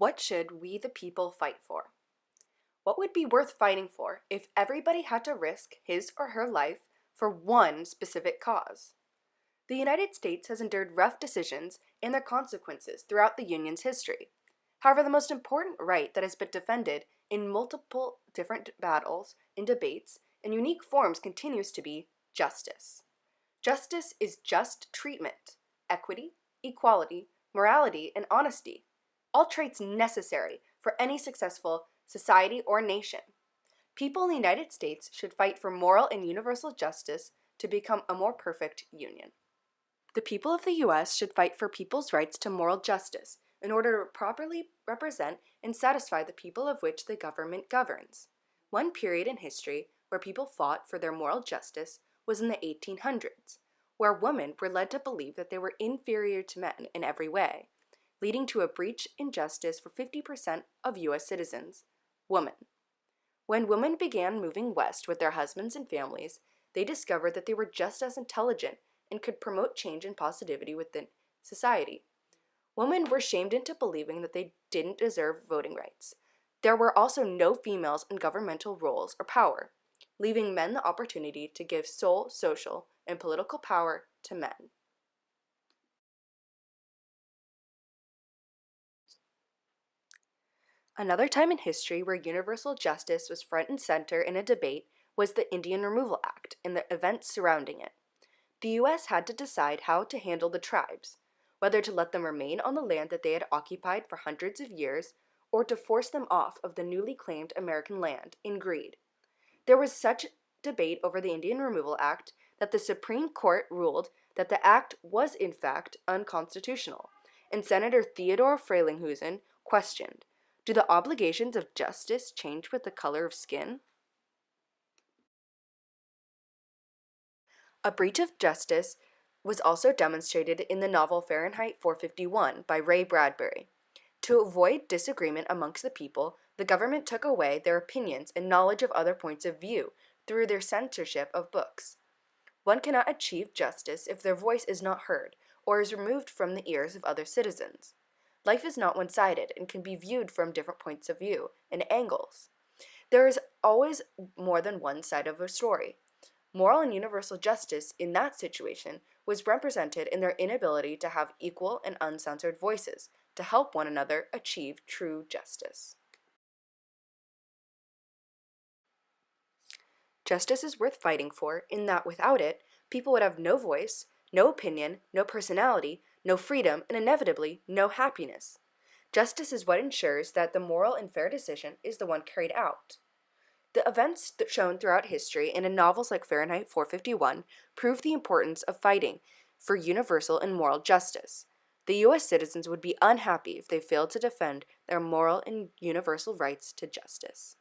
What should we the people fight for? What would be worth fighting for if everybody had to risk his or her life for one specific cause? The United States has endured rough decisions and their consequences throughout the Union's history. However, the most important right that has been defended in multiple different battles and debates in unique forms continues to be justice. Justice is just treatment, equity, equality, morality, and honesty, all traits necessary for any successful society or nation. People in the United States should fight for moral and universal justice to become a more perfect union. The people of the U.S. should fight for people's rights to moral justice in order to properly represent and satisfy the people of which the government governs. One period in history where people fought for their moral justice was in the 1800s, where women were led to believe that they were inferior to men in every way, leading to a breach in justice for 50% of U.S. citizens, women. When women began moving west with their husbands and families, they discovered that they were just as intelligent and could promote change and positivity within society. Women were shamed into believing that they didn't deserve voting rights. There were also no females in governmental roles or power, leaving men the opportunity to give sole social and political power to men. Another time in history where universal justice was front and center in a debate was the Indian Removal Act and the events surrounding it. The U.S. had to decide how to handle the tribes, whether to let them remain on the land that they had occupied for hundreds of years or to force them off of the newly claimed American land in greed. There was such debate over the Indian Removal Act that the Supreme Court ruled that the act was in fact unconstitutional, and Senator Theodore Frelinghuysen questioned, "Do the obligations of justice change with the color of skin?" A breach of justice was also demonstrated in the novel Fahrenheit 451 by Ray Bradbury. To avoid disagreement amongst the people, the government took away their opinions and knowledge of other points of view through their censorship of books. One cannot achieve justice if their voice is not heard or is removed from the ears of other citizens. Life is not one-sided and can be viewed from different points of view and angles. There is always more than one side of a story. Moral and universal justice in that situation was represented in their inability to have equal and uncensored voices to help one another achieve true justice. Justice is worth fighting for in that without it, people would have no voice, no opinion, no personality, no freedom, and inevitably no happiness. Justice is what ensures that the moral and fair decision is the one carried out. The events shown throughout history and in novels like Fahrenheit 451 prove the importance of fighting for universal and moral justice. The U.S. citizens would be unhappy if they failed to defend their moral and universal rights to justice.